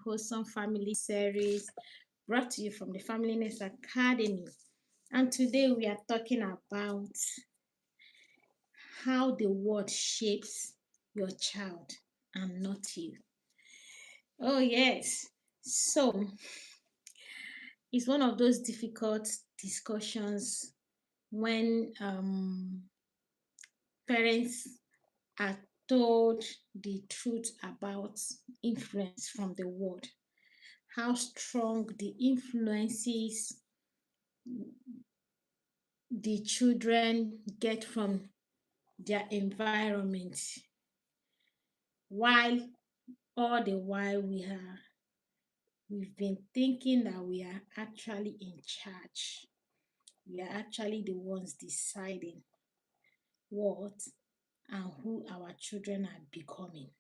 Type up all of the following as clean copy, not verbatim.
wholesome family series brought to you from the Familyness Academy. And today we are talking about how the world shapes your child and not you. Oh, yes. So it's one of those difficult discussions when parents are told the truth about influence from the world, how strong the influences the children get from their environment, while all the while we've been thinking that we are actually in charge. We are actually the ones deciding what and who our children are becoming.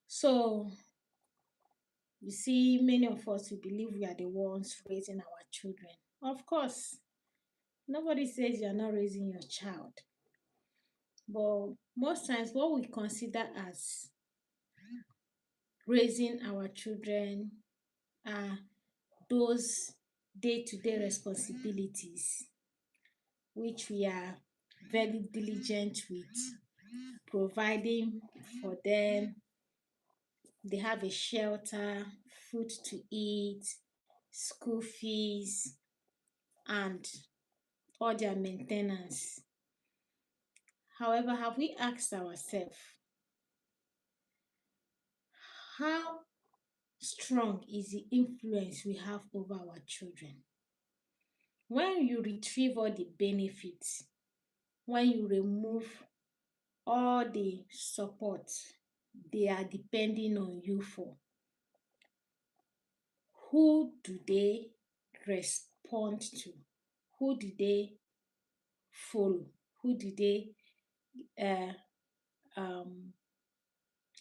So you see, many of us we believe we are the ones raising our children. Of course, nobody says you are not raising your child. But most times what we consider as raising our children are those day-to-day responsibilities which we are very diligent with providing for them. They have a shelter, food to eat, school fees, and all their maintenance. However, have we asked ourselves how strong is the influence we have over our children? When you retrieve all the benefits, when you remove all the support they are depending on you for, who do they respond to? Who do they follow? Who do they uh, um,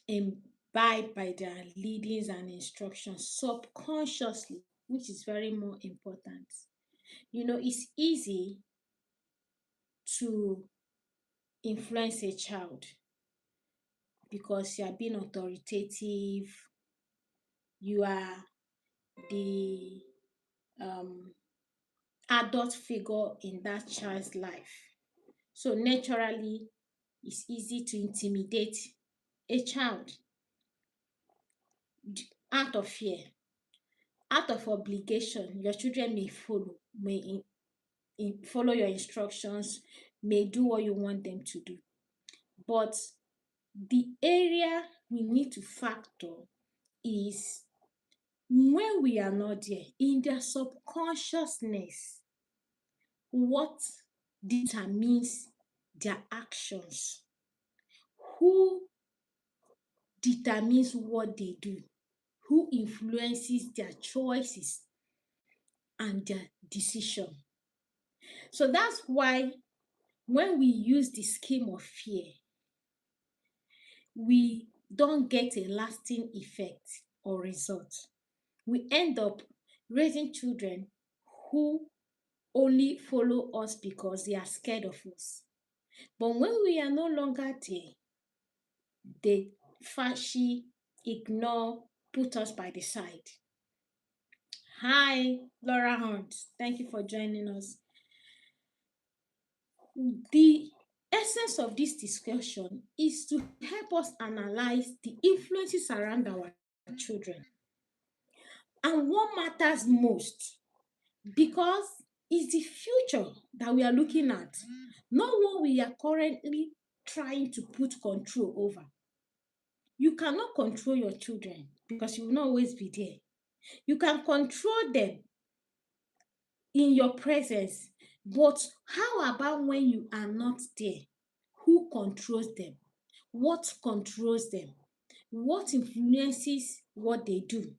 imbibe by their leadings and instructions subconsciously, which is very more important? You know, it's easy to influence a child because you are being authoritative, you are the um, adult figure in that child's life. So naturally, it's easy to intimidate a child out of fear, out of obligation. Your children may follow your instructions, may do what you want them to do. But the area we need to factor is when we are not there, in their subconsciousness, what determines their actions? Who determines what they do? Who influences their choices and their decision? So that's why when we use the scheme of fear, we don't get a lasting effect or result. We end up raising children who only follow us because they are scared of us. But when we are no longer there, they fashy, ignore, put us by the side. Hi, Laura Hunt. Thank you for joining us. The essence of this discussion is to help us analyze the influences around our children and what matters most, because it's the future that we are looking at, not what we are currently trying to put control over. You cannot control your children because you will not always be there. You can control them in your presence, but how about when you are not there? Who controls them? What controls them? What influences what they do?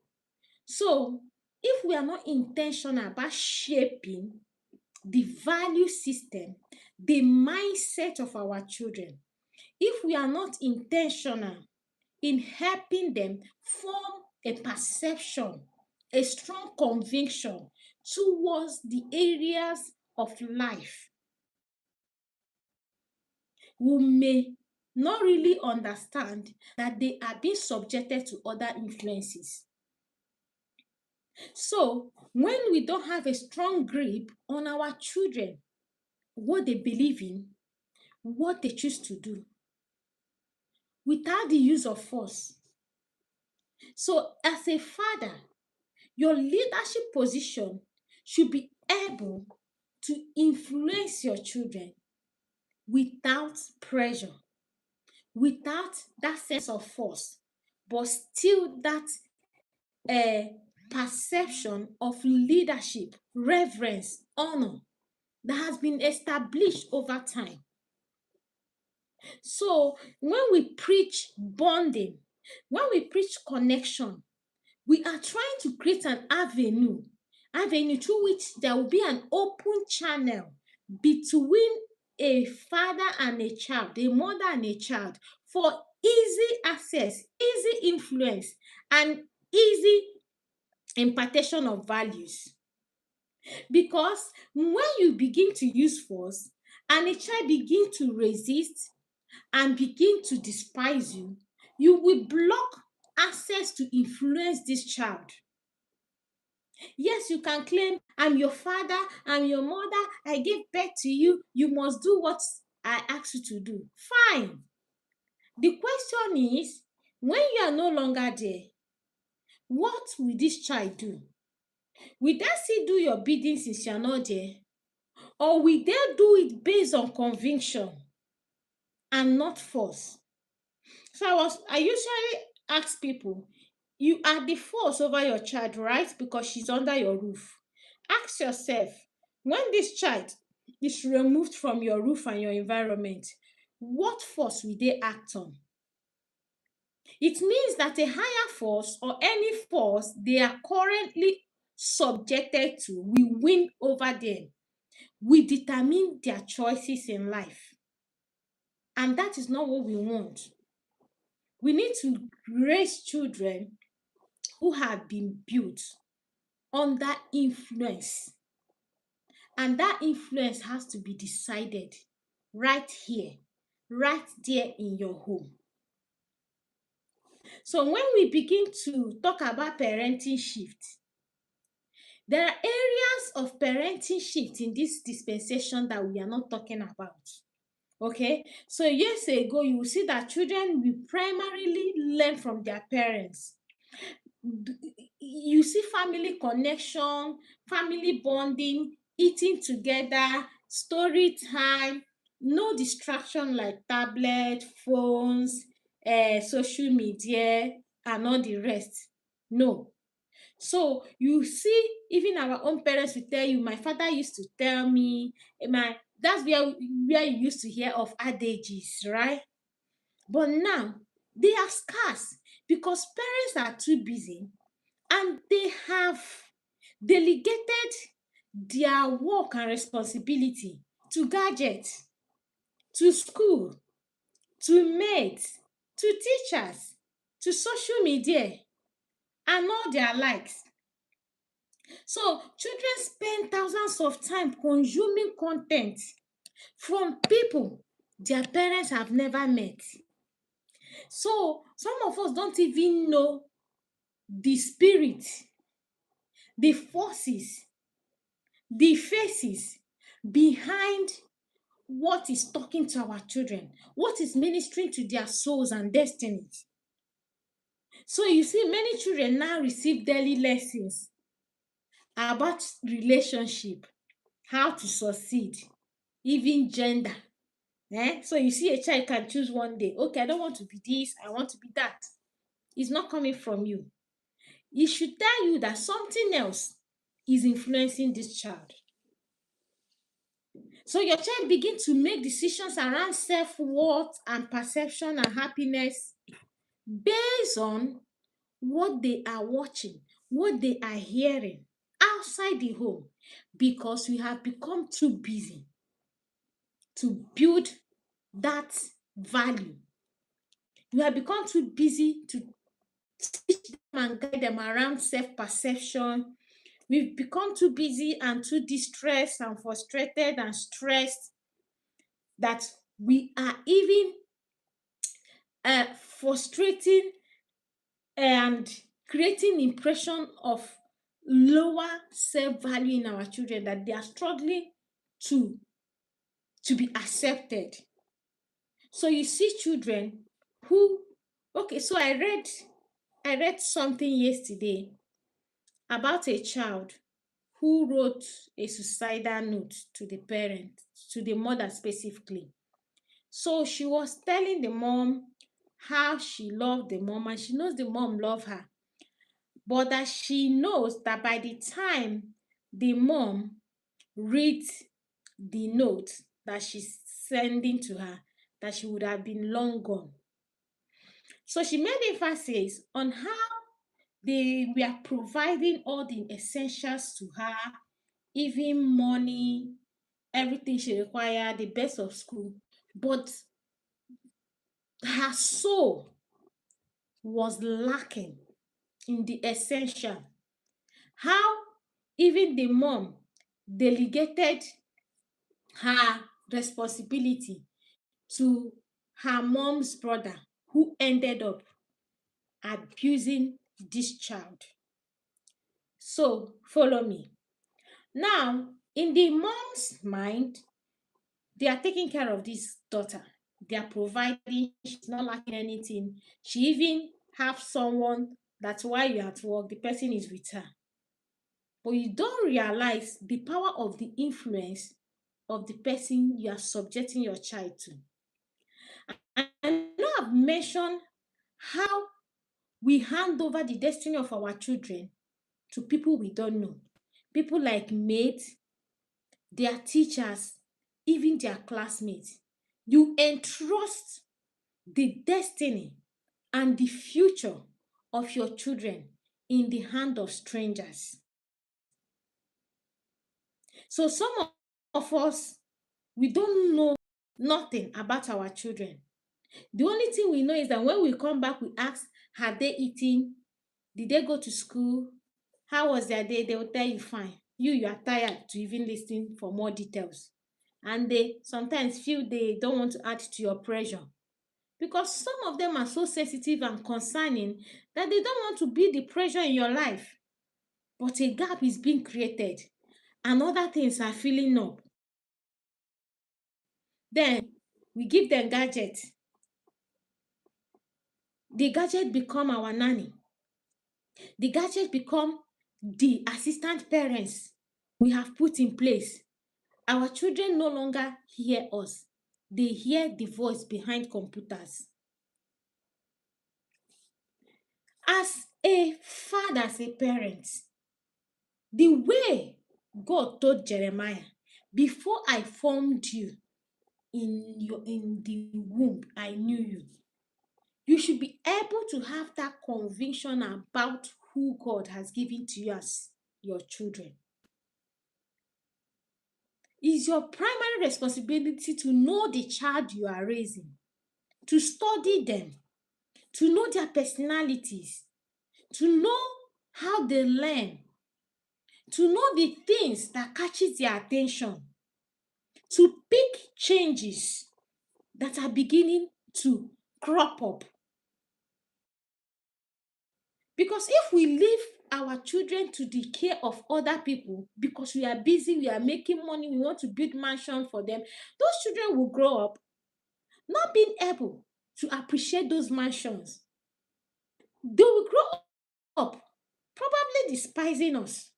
So, if we are not intentional about shaping the value system, the mindset of our children, if we are not intentional in helping them form a perception, a strong conviction towards the areas of life, we may not really understand that they are being subjected to other influences. So, when we don't have a strong grip on our children, what they believe in, what they choose to do, without the use of force. So, as a father, your leadership position should be able to influence your children without pressure, without that sense of force, but still that perception of leadership, reverence, honor that has been established over time. So when we preach bonding, when we preach connection, we are trying to create an avenue through which there will be an open channel between a father and a child, a mother and a child, for easy access, easy influence, and easy impartation of values. Because when you begin to use force and a child begin to resist and begin to despise you, you will block access to influence this child. Yes, you can claim, I'm your father, I'm your mother, I gave birth to you, you must do what I ask you to do. Fine. The question is, when you are no longer there, what will this child do? Will they still do your bidding since you are not there? Or will they do it based on conviction and not force? So I usually ask people, you are the force over your child, right? Because she's under your roof. Ask yourself, when this child is removed from your roof and your environment, what force will they act on? It means that a higher force or any force they are currently subjected to will win over them, will determine their choices in life. And that is not what we want. We need to raise children who have been built under influence. And that influence has to be decided right here, right there in your home. So when we begin to talk about parenting shift, there are areas of parenting shift in this dispensation that we are not talking about. Okay, so years ago, you will see that children will primarily learn from their parents. You see family connection, family bonding, eating together, story time, no distraction like tablet, phones, social media, and all the rest. No. So you see, even our own parents will tell you, my father used to tell me, my that's where you used to hear of adages, right? But now they are scarce because parents are too busy and they have delegated their work and responsibility to gadgets, to school, to mates, to teachers, to social media, and all their likes. So children spend thousands of time consuming content from people their parents have never met. So some of us don't even know the spirit, the forces, the faces behind what is talking to our children, what is ministering to their souls and destinies. So you see, many children now receive daily lessons about relationship, how to succeed, even gender. So you see a child can choose one day, okay, I don't want to be this, I want to be that. It's not coming from you. It should tell you that something else is influencing this child. So your child begin to make decisions around self-worth and perception and happiness based on what they are watching, what they are hearing outside the home, because we have become too busy to build that value. We have become too busy to teach them and guide them around self-perception. We've become too busy and too distressed and frustrated and stressed that we are even frustrating and creating impression of lower self-value in our children, that they are struggling to be accepted. So you see children who, okay, so I read something yesterday about a child who wrote a suicidal note to the parent, to the mother specifically. So she was telling the mom how she loved the mom and she knows the mom love her, but that she knows that by the time the mom reads the note that she's sending to her, that she would have been long gone. So she made emphasis on how they were providing all the essentials to her, even money, everything she required, the best of school. But her soul was lacking in the essential. How even the mom delegated her responsibility to her mom's brother, who ended up abusing this child. So, follow me. Now, in the mom's mind, they are taking care of this daughter. They are providing, she's not lacking anything. She even have someone that's why you're at work, the person is with her. But you don't realize the power of the influence of the person you are subjecting your child to. And I know I've mentioned how we hand over the destiny of our children to people we don't know. People like maids, their teachers, even their classmates. You entrust the destiny and the future of your children in the hand of strangers. So some of us, we don't know nothing about our children. The only thing we know is that when we come back, we ask, have they eaten? Did they go to school? How was their day? They will tell you fine. You are tired to even listen for more details. And they sometimes feel they don't want to add to your pressure, because some of them are so sensitive and concerning that they don't want to be the pressure in your life. But a gap is being created and other things are filling up. Then we give them gadgets. The gadget become our nanny. The gadget become the assistant parents we have put in place. Our children no longer hear us. They hear the voice behind computers. As a father, as a parent, the way God told Jeremiah, before I formed you in the womb, I knew you. You should be able to have that conviction about who God has given to you as your children. It's your primary responsibility to know the child you are raising, to study them, to know their personalities, to know how they learn, to know the things that catches their attention, to pick changes that are beginning to crop up. Because if we leave our children to the care of other people, because we are busy, we are making money, we want to build mansion for them, those children will grow up not being able to appreciate those mansions. They will grow up probably despising us.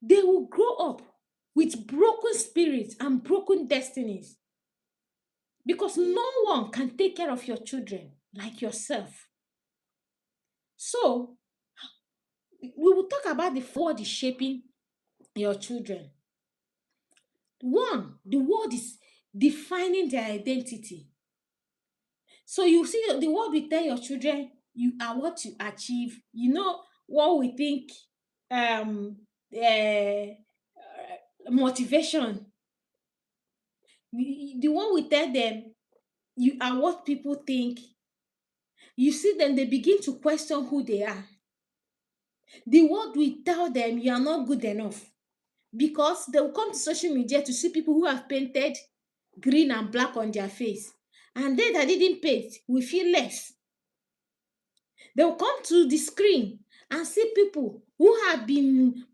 They will grow up with broken spirits and broken destinies, because no one can take care of your children like yourself. So, we will talk about the world is shaping your children. One, the world is defining their identity. So you see, the world will tell your children you are what you achieve. You know what we think, um uh, motivation. The one will tell them you are what people think. You see them, they begin to question who they are. The world will tell them you are not good enough, because they will come to social media to see people who have painted green and black on their face, and they that didn't pay it will feel less. They will come to the screen and see people who have been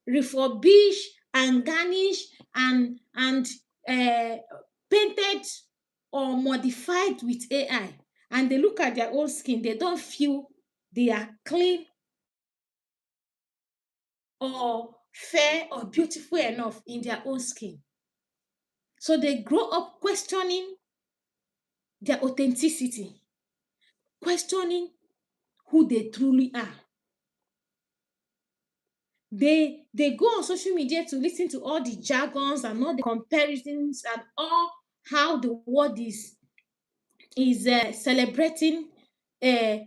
refurbished and garnished and uh, painted or modified with AI, and they look at their own skin. They don't feel they are clean or fair or beautiful enough in their own skin. So they grow up questioning their authenticity, questioning who they truly are. They go on social media to listen to all the jargons and all the comparisons and all how the world is celebrating uh,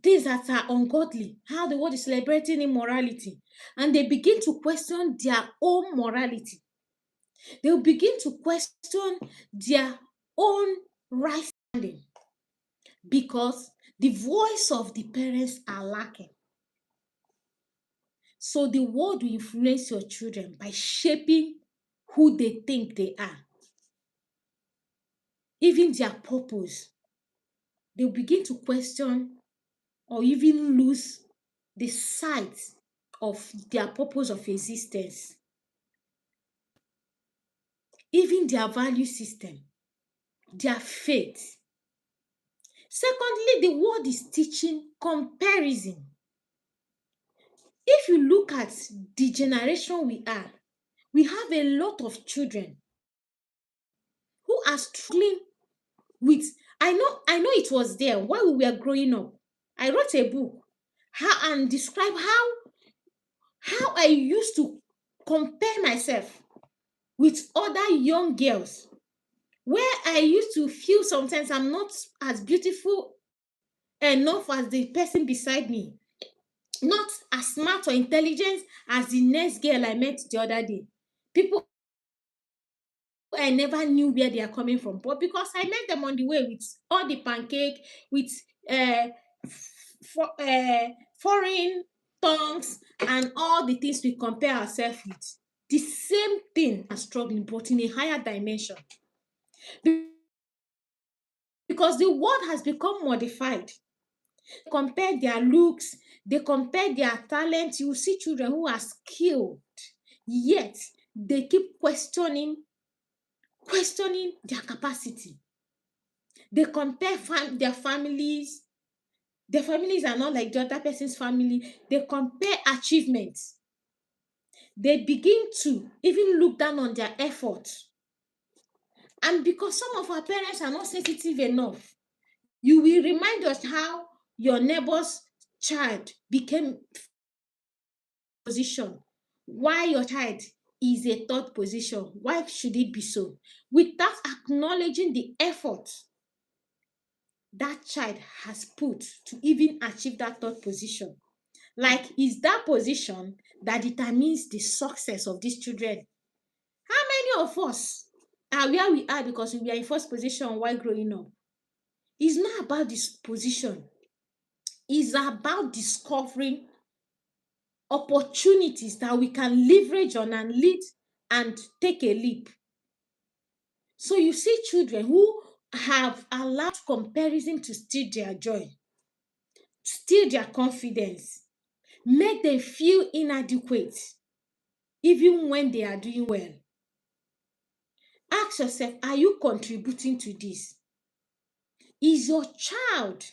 things that are ungodly, how the world is celebrating immorality, and they begin to question their own morality. They'll begin to question their own right standing because the voice of the parents are lacking. So the world will influence your children by shaping who they think they are, even their purpose. They'll begin to question or even lose the sight of their purpose of existence, even their value system, their faith. Secondly, the world is teaching comparison. If you look at the generation we have a lot of children who are struggling with. I know it was there while we were growing up. I wrote a book how and describe how I used to compare myself with other young girls, where I used to feel sometimes I'm not as beautiful enough as the person beside me, not as smart or intelligent as the next girl I met the other day. People I never knew where they are coming from, but because I met them on the way with all the pancake, with uh, foreign tongues, and all the things we compare ourselves with, the same thing are struggling, but in a higher dimension. Because the world has become modified. They compare their looks, they compare their talent. You see children who are skilled, yet they keep questioning their capacity. They compare their families. Their families are not like the other person's family. They compare achievements. They begin to even look down on their effort. And because some of our parents are not sensitive enough, you will remind us how your neighbor's child became position. Why your child is a third position? Why should it be so? Without acknowledging the effort that child has put to even achieve that third position. Like, is that position that determines the success of these children. How many of us are where we are because we were in first position while growing up? It's not about this position. It's about discovering opportunities that we can leverage on and lead and take a leap. So you see children who have allowed comparison to steal their joy, steal their confidence, make them feel inadequate, even when they are doing well. Ask yourself, are you contributing to this? Is your child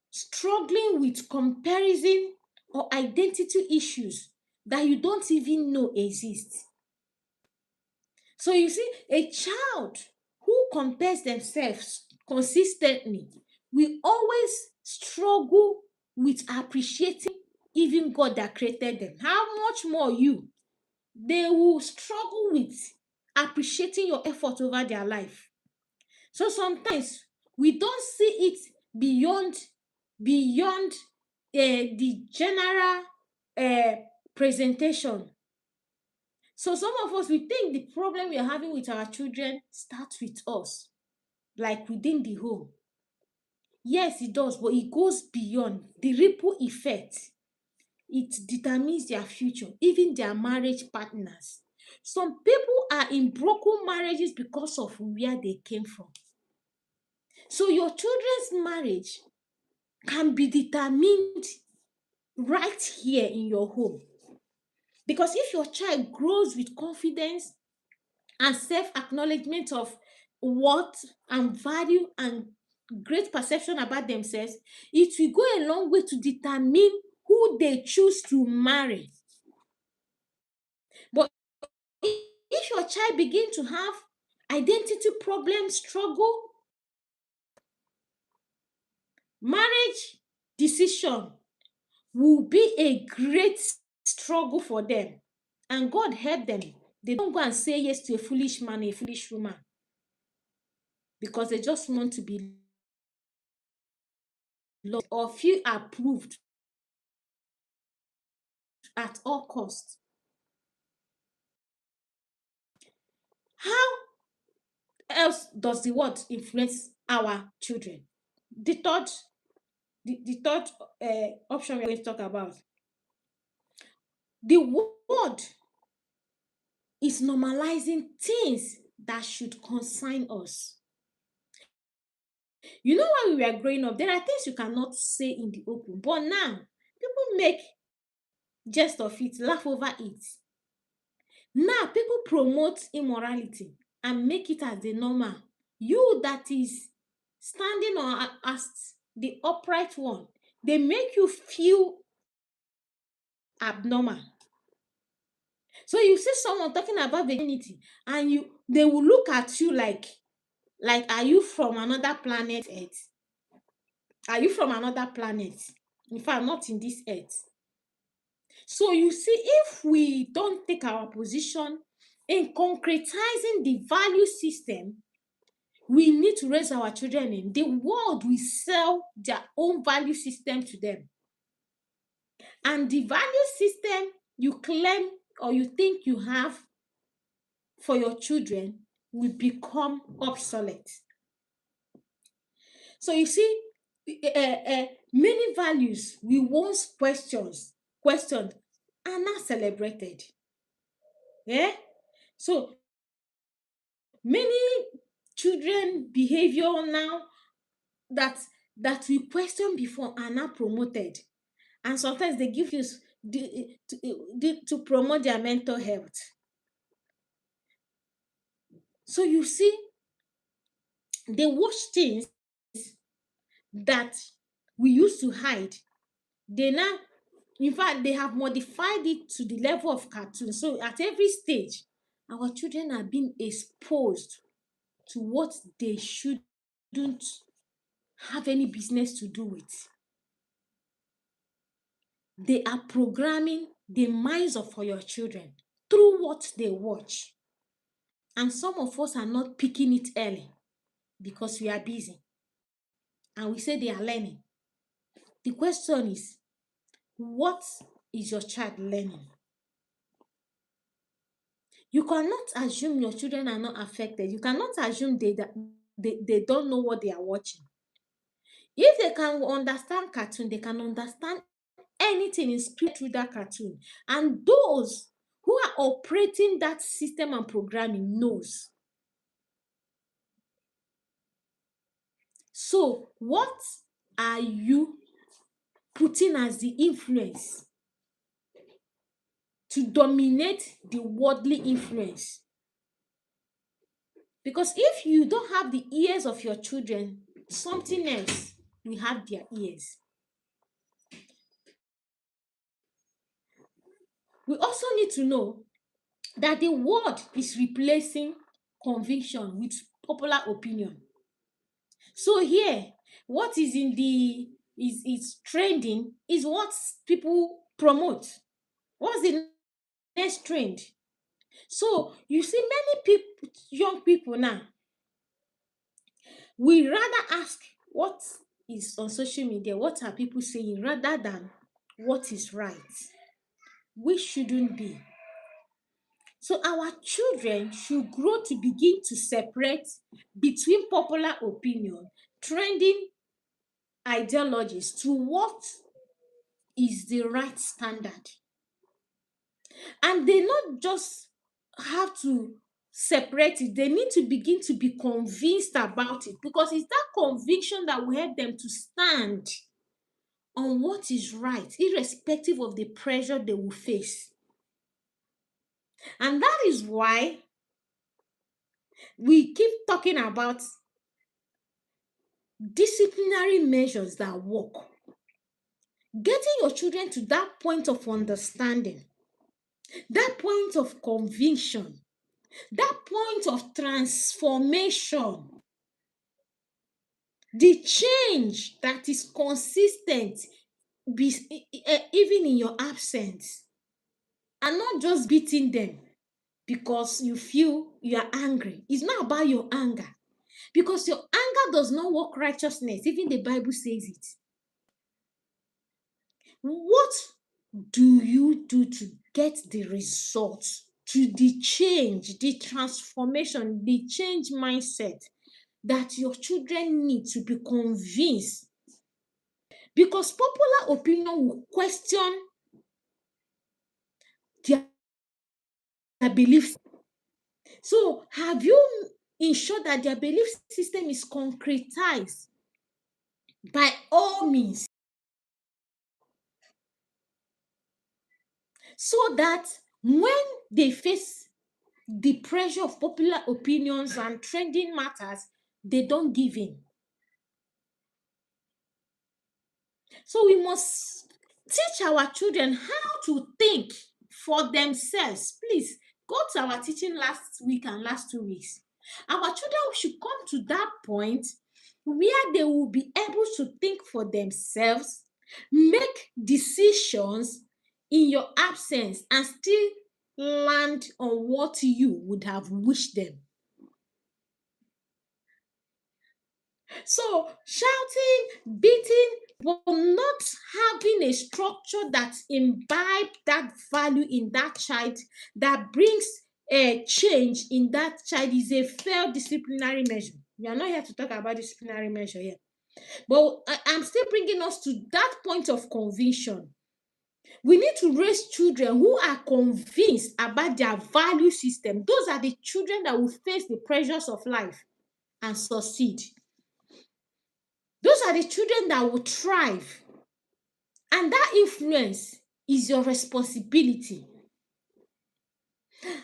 struggling with comparison or identity issues that you don't even know exist? So you see, a child who compares themselves consistently will always struggle with appreciating even God that created them. How much more you? They will struggle with appreciating your effort over their life. So sometimes we don't see it beyond the general uh, presentation. So some of us we think the problem we are having with our children starts with us, like within the home. Yes, it does, but it goes beyond the ripple effect. It determines their future, even their marriage partners. some people are in broken marriages because of where they came from. So your children's marriage can be determined right here in your home. Because if your child grows with confidence and self-acknowledgement of worth and value and great perception about themselves, it will go a long way to determine who they choose to marry. But if your child begin to have identity problem struggle, marriage decision will be a great struggle for them. And God help them. They don't go and say yes to a foolish man, a foolish woman, because they just want to be loved or feel approved at all costs. How else does the word influence our children? The third, the third option we're going to talk about. The word is normalizing things that should concern us. You know, when we were growing up, there are things you cannot say in the open, but now people make jest of it, laugh over it. Now people promote immorality and make it as the normal. You that is standing on as the upright one, they make you feel abnormal. So you see someone talking about virginity, and they will look at you like, are you from another planet Earth? Are you from another planet? In fact, not in this earth. So you see, if we don't take our position in concretizing the value system we need to raise our children in, the world will sell their own value system to them. And the value system you claim or you think you have for your children will become obsolete. So you see, many values we once questioned are now celebrated. Yeah. So many children behavior now that we question before are now promoted, and sometimes they give you to promote their mental health. So you see, they watch things that we used to hide. They now, in fact, they have modified it to the level of cartoon. So at every stage, our children are being exposed to what they shouldn't have any business to do with. They are programming the minds of your children through what they watch. And some of us are not picking it early because we are busy. And we say they are learning. The question is, what is your child learning? You cannot assume your children are not affected. You cannot assume they don't know what they are watching. If they can understand cartoon, they can understand anything in script through that cartoon. And those who are operating that system and programming knows. So what are you putting as the influence to dominate the worldly influence? Because if you don't have the ears of your children, something else will have their ears. We also need to know that the world is replacing conviction with popular opinion. So here, what is in the is trending is what people promote. What's the next trend? So you see, many people, young people now, we rather ask what is on social media, what are people saying, rather than what is right. We shouldn't be. So our children should grow to begin to separate between popular opinion, trending ideologies, to what is the right standard. And they not just have to separate it. They need to begin to be convinced about it, because it's that conviction that will help them to stand on what is right, irrespective of the pressure they will face. And that is why we keep talking about disciplinary measures that work. Getting your children to that point of understanding, that point of conviction, that point of transformation, the change that is consistent, even in your absence, and not just beating them because you feel you are angry. It's not about your anger, because your anger does not work righteousness. Even the Bible says it. What do you do to get the results, to the change, the transformation, the change mindset that your children need to be convinced? Because popular opinion will question their beliefs. So, have you ensured that their belief system is concretized by all means, so that when they face the pressure of popular opinions and trending matters, they don't give in? So we must teach our children how to think for themselves. Please go to our teaching last week and last 2 weeks. Our children should come to that point where they will be able to think for themselves, make decisions in your absence, and still land on what you would have wished them. So shouting, beating, but not having a structure that imbibe that value in that child, that brings a change in that child, is a failed disciplinary measure. We are not here to talk about disciplinary measure here, but I'm still bringing us to that point of conviction. We need to raise children who are convinced about their value system. Those are the children that will face the pressures of life and succeed. Those are the children that will thrive. And that influence is your responsibility.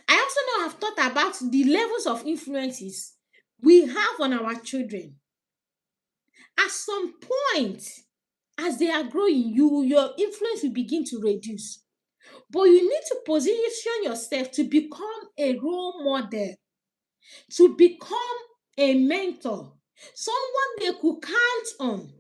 I also know I've thought about the levels of influences we have on our children. At some point, as they are growing, your influence will begin to reduce. But you need to position yourself to become a role model, to become a mentor, someone they could count on.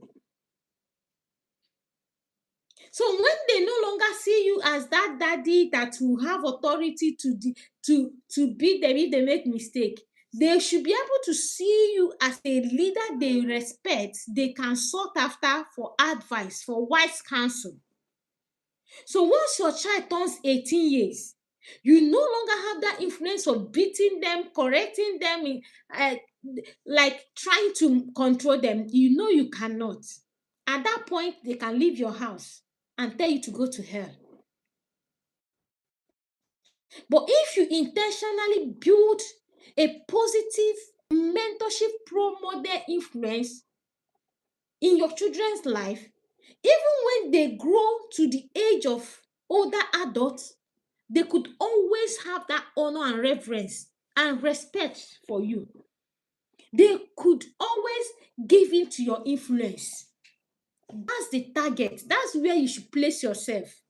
So when they no longer see you as that daddy that will have authority to beat them if they make mistake, they should be able to see you as a leader they respect, they can sought after for advice, for wise counsel. So once your child turns 18 years, you no longer have that influence of beating them, correcting them, uh, like trying to control them. You know you cannot. At that point, they can leave your house and tell you to go to hell. But if you intentionally build a positive mentorship pro model influence in your children's life, even when they grow to the age of older adults, they could always have that honor and reverence and respect for you. They could always give in to your influence. That's the target. That's where you should place yourself.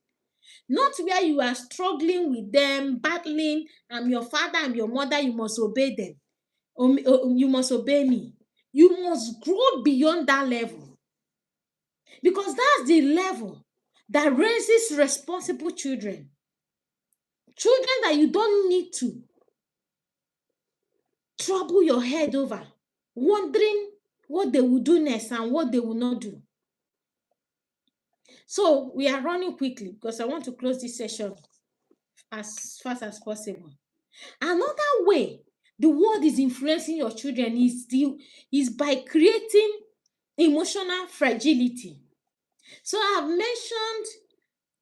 Not where you are struggling with them, battling. I'm your father, I'm your mother, you must obey them. You must obey me. You must grow beyond that level, because that's the level that raises responsible children. Children that you don't need to trouble your head over, wondering what they will do next and what they will not do. So we are running quickly because I want to close this session as fast as possible. Another way the world is influencing your children is by creating emotional fragility. So I've mentioned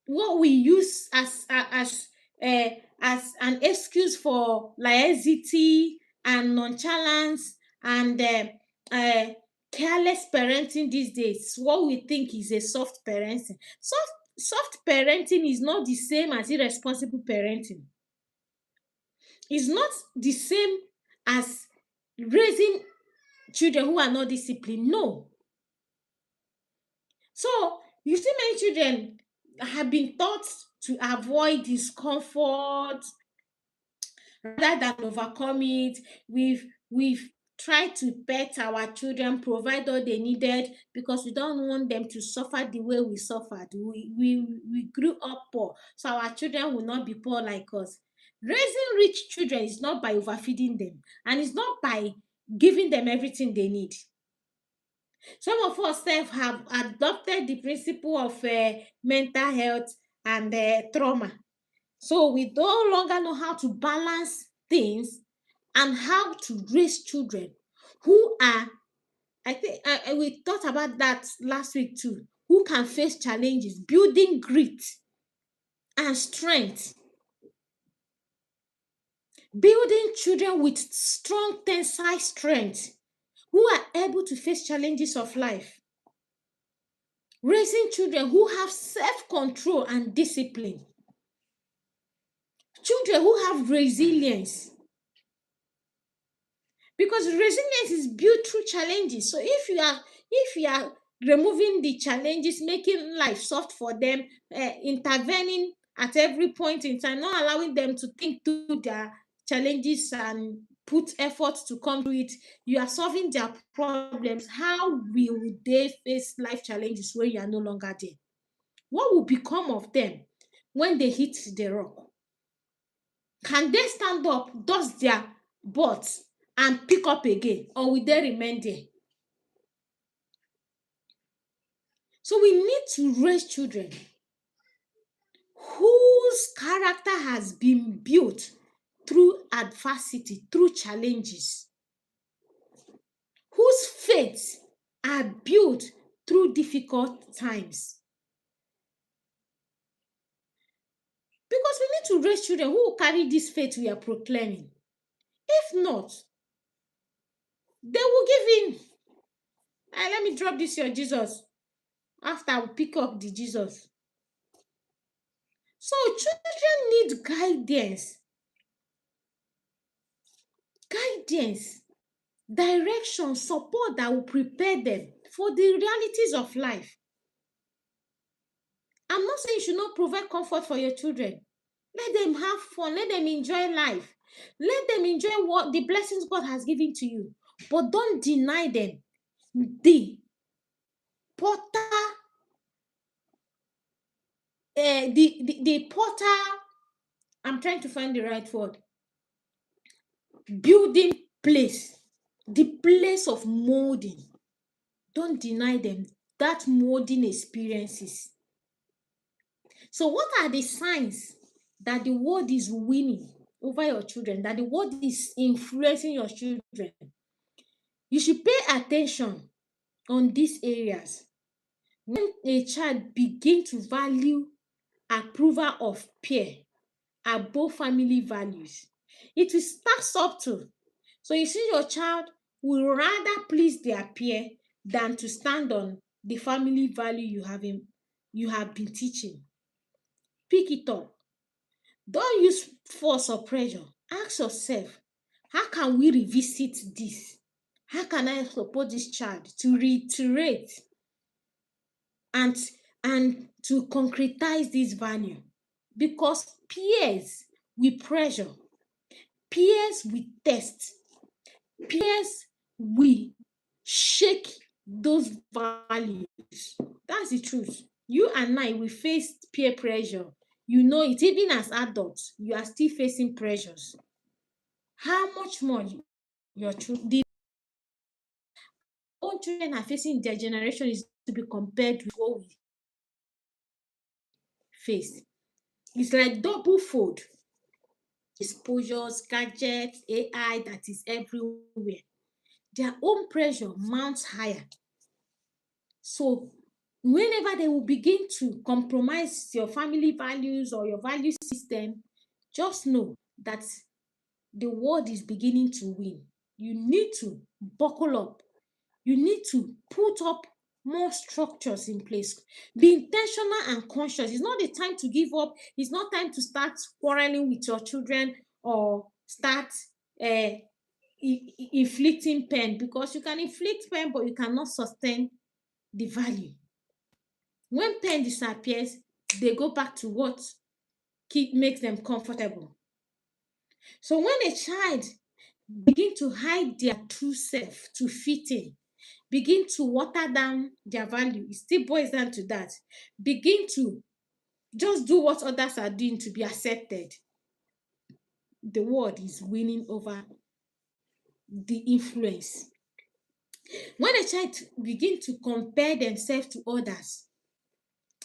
what we use as as an excuse for laxity and nonchalance and careless parenting these days. What we think is a soft parenting. Soft parenting is not the same as irresponsible parenting. It's not the same as raising children who are not disciplined. No. So you see, many children have been taught to avoid discomfort rather than overcome it. We've tried to pet our children, provide all they needed, because we don't want them to suffer the way we suffered. We grew up poor, so our children will not be poor like us. Raising rich children is not by overfeeding them, and it's not by giving them everything they need. Some of us have adopted the principle of mental health and trauma. So we no longer know how to balance things and how to raise children who are, I think we thought about that last week too, who can face challenges, building grit and strength, building children with strong tensile strength who are able to face challenges of life, raising children who have self-control and discipline, children who have resilience, because resilience is built through challenges. So if you are removing the challenges, making life soft for them, intervening at every point in time, not allowing them to think through their challenges and put effort to come through it, you are solving their problems. How will they face life challenges when you are no longer there? What will become of them when they hit the rock? Can they stand up, dust their butts, and pick up again, or will they remain there? So we need to raise children whose character has been built through adversity, through challenges, whose faiths are built through difficult times. Because we need to raise children who will carry this faith we are proclaiming. If not, they will give in. Let me drop this your Jesus after I will pick up the Jesus. So children need guidance, direction, support that will prepare them for the realities of life. I'm not saying you should not provide comfort for your children. Let them have fun. Let them enjoy life. Let them enjoy what the blessings God has given to you. But don't deny them the potter, the potter. I'm trying to find the right word. Building place, the place of molding. Don't deny them that molding experiences. So what are the signs that the world is winning over your children, that the world is influencing your children? You should pay attention on these areas. When a child begins to value approval of peer above family values, it will start subtle. So you see, your child will rather please their peer than to stand on the family value you have been teaching. Pick it up. Don't use force or pressure. Ask yourself, how can we revisit this? How can I support this child to reiterate and to concretize this value? Because peers will pressure, peers will test, peers will shake those values. That's the truth. You and I will face peer pressure. You know it. Even as adults, you are still facing pressures. How much more your children, the own children are facing in their generation, is to be compared with what we face. It's like double fold. Exposures, gadgets, AI that is everywhere. Their own pressure mounts higher. So whenever they will begin to compromise your family values or your value system, just know that the world is beginning to win. You need to buckle up. You need to put up more structures in place. Be intentional and conscious. It's not the time to give up. It's not time to start quarreling with your children or start uh, inflicting pain, because you can inflict pain, but you cannot sustain the value. When pain disappears, they go back to what makes them comfortable. So when a child begin to hide their true self to fit in, begin to water down their value, it still boils down to that. Begin to just do what others are doing to be accepted. The world is winning over the influence. When a child begin to compare themselves to others,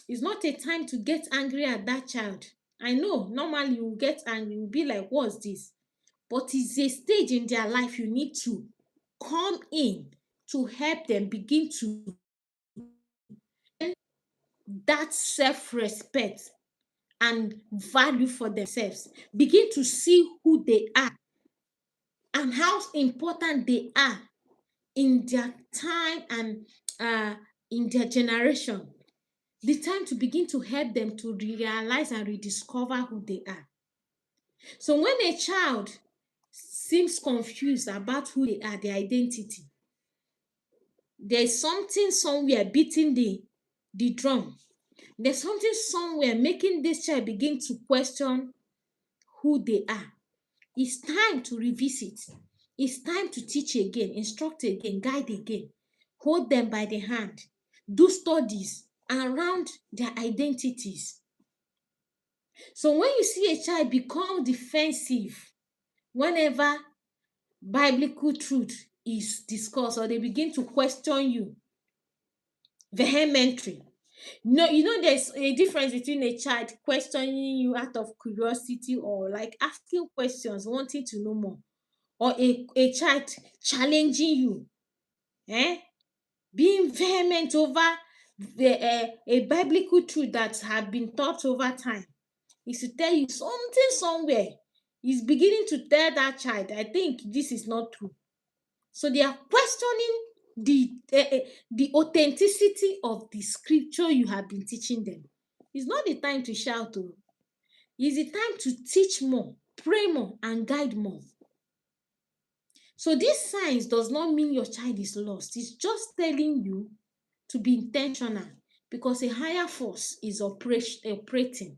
it's not a time to get angry at that child. I know normally you will get angry, you'll be like, what's this? But it's a stage in their life you need to come in to help them begin to that self-respect and value for themselves, begin to see who they are and how important they are in their time and in their generation. The time to begin to help them to realize and rediscover who they are. So when a child seems confused about who they are, their identity, there's something somewhere beating the drum. There's something somewhere making this child begin to question who they are. It's time to revisit. It's time to teach again, instruct again, guide again, hold them by the hand, do studies around their identities. So when you see a child become defensive whenever biblical truth is discussed, or they begin to question you vehemently, no, there's a difference between a child questioning you out of curiosity or like asking questions, wanting to know more, or a child challenging you, eh? Being vehement over a biblical truth that have been taught over time, is to tell you something somewhere is beginning to tell that child, I think this is not true. So they are questioning the authenticity of the scripture you have been teaching them. It's not the time to shout. Oh, it's the time to teach more, pray more, and guide more. So these signs does not mean your child is lost. It's just telling you to be intentional, because a higher force is operating.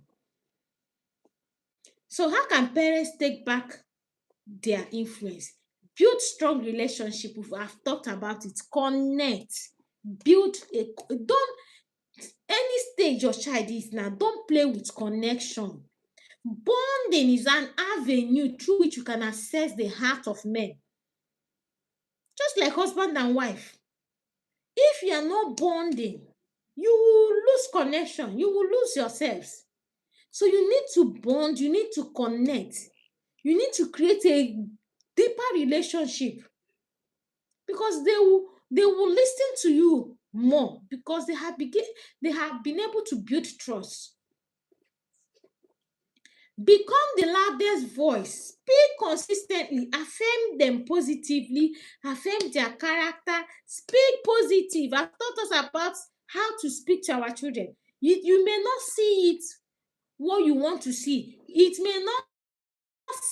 So how can parents take back their influence? Build strong relationship. I've talked about it. Connect. Build a don't any stage your child is now, don't play with connection. Bonding is an avenue through which you can access the heart of men, just like husband and wife. If you are not bonding, you will lose connection, you will lose yourselves. So you need to bond, you need to connect, you need to create a deeper relationship, because they will listen to you more, because they have been able to build trust. Become the loudest voice. Speak consistently. Affirm them positively. Affirm their character. Speak positive. I've taught us about how to speak to our children. You may not see it what you want to see. It may not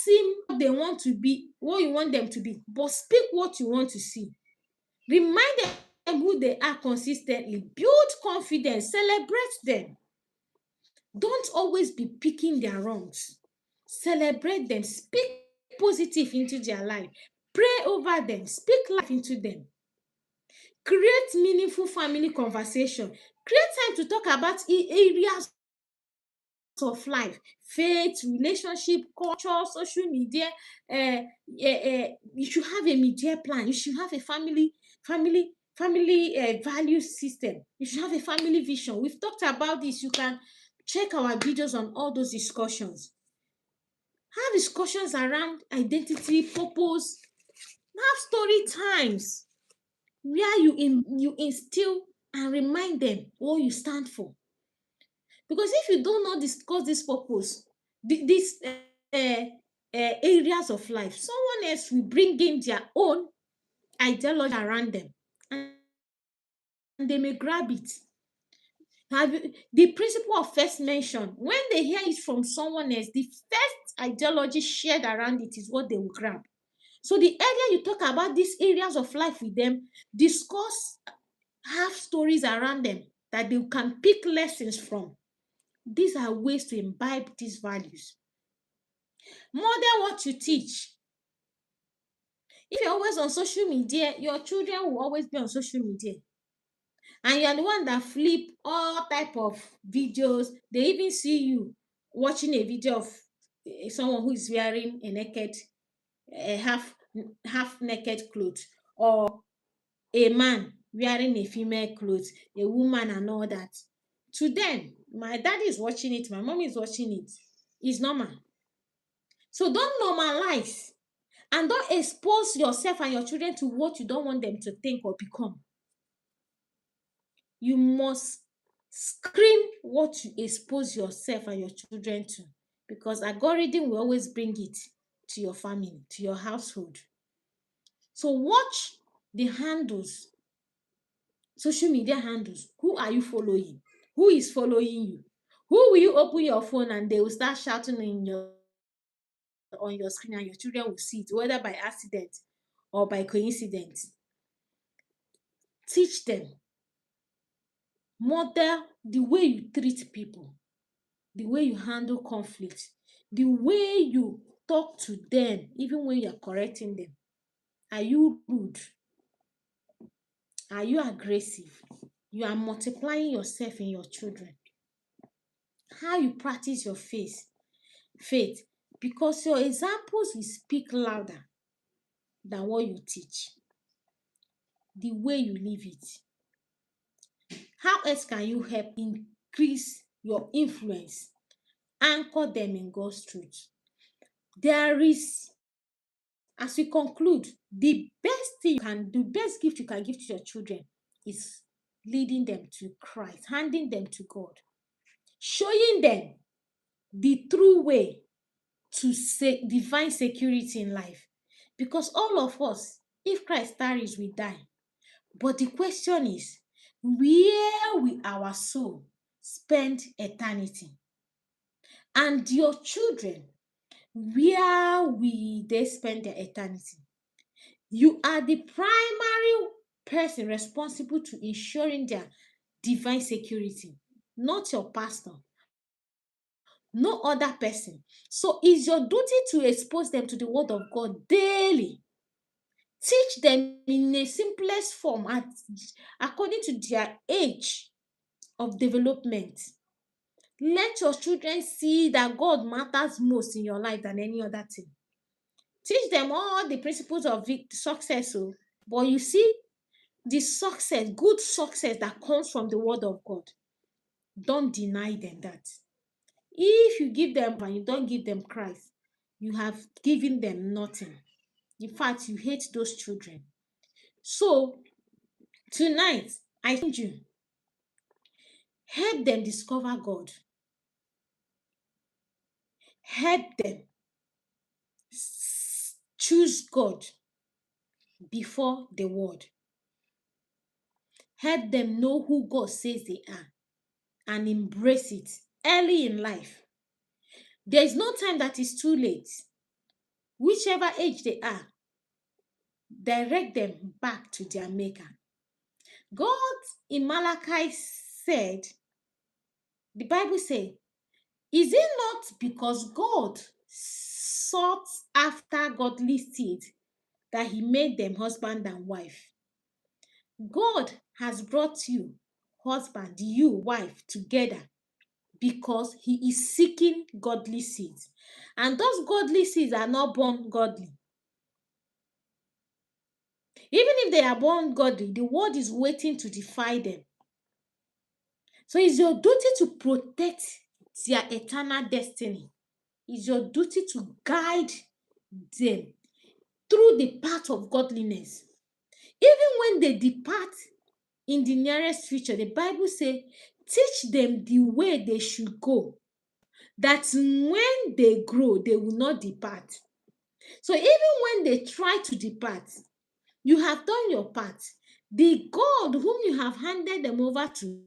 seem what they want to be, what you want them to be, but speak what you want to see. Remind them who they are consistently. Build confidence. Celebrate them. Don't always be picking their wrongs. Celebrate them. Speak positive into their life. Pray over them. Speak life into them. Create meaningful family conversation. Create time to talk about areas of life: faith, relationship, culture, social media. You should have a media plan. You should have a family value system. You should have a family vision. We've talked about this. You can check our videos on all those discussions. Have discussions around identity, purpose. Have story times where you instill and remind them what you stand for. Because if you do not discuss this purpose, this areas of life. Someone else will bring in their own ideology around them, and they may grab it. The principle of first mention, when they hear it from someone else, the first ideology shared around it is what they will grab. So the earlier you talk about these areas of life with them, discuss, have stories around them that they can pick lessons from. These are ways to imbibe these values. Model what you teach. If you're always on social media, your children will always be on social media. And you're the one that flip all type of videos. They even see you watching a video of someone who is wearing a naked, half naked clothes, or a man wearing a female clothes, a woman and all that. To them, my daddy is watching it, my mom is watching it. It's normal. So don't normalize, and don't expose yourself and your children to what you don't want them to think or become. You must screen what you expose yourself and your children to, because algorithm will always bring it to your family, to your household. So watch the handles, social media handles. Who are you following? Who is following you? Who will you open your phone and they will start shouting on your screen, and your children will see it, whether by accident or by coincidence? Teach them. Model the way you treat people, the way you handle conflict, the way you talk to them, even when you're correcting them. Are you rude? Are you aggressive? You are multiplying yourself in your children. How you practice your faith, because your examples will speak louder than what you teach. The way you live it. How else can you help increase your influence? Anchor them in God's truth. There is, as we conclude, the best thing you can do, best gift you can give to your children is leading them to Christ, handing them to God, showing them the true way to divine security in life. Because all of us, if Christ tarries, we die. But the question is, where will our soul spend eternity? And your children, where will they spend their eternity? You are the primary person responsible to ensuring their divine security, not your pastor, no other person. So it's your duty to expose them to the word of God daily. Teach them in a simplest form according to their age of development. Let your children see that God matters most in your life than any other thing. Teach them all the principles of success. But you see, the success, good success that comes from the word of God, don't deny them that. If you give them and you don't give them Christ, you have given them nothing. In fact, you hate those children. So tonight, I think you help them discover God. Help them choose God before the world. Help them know who God says they are and embrace it early in life. There is no time that is too late. Whichever age they are, direct them back to their maker. God in Malachi said, the Bible says, is it not because God sought after godly seed that he made them husband and wife? God has brought you, husband, you, wife, together because he is seeking godly seeds. And those godly seeds are not born godly. Even if they are born godly, the world is waiting to defy them. So it's your duty to protect their eternal destiny. It's your duty to guide them through the path of godliness. Even when they depart in the nearest future, the Bible says, teach them the way they should go. that when they grow, they will not depart. So even when they try to depart, you have done your part. The God whom you have handed them over to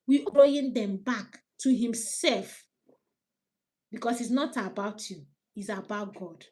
will bring them back to himself, because it's not about you, it's about God.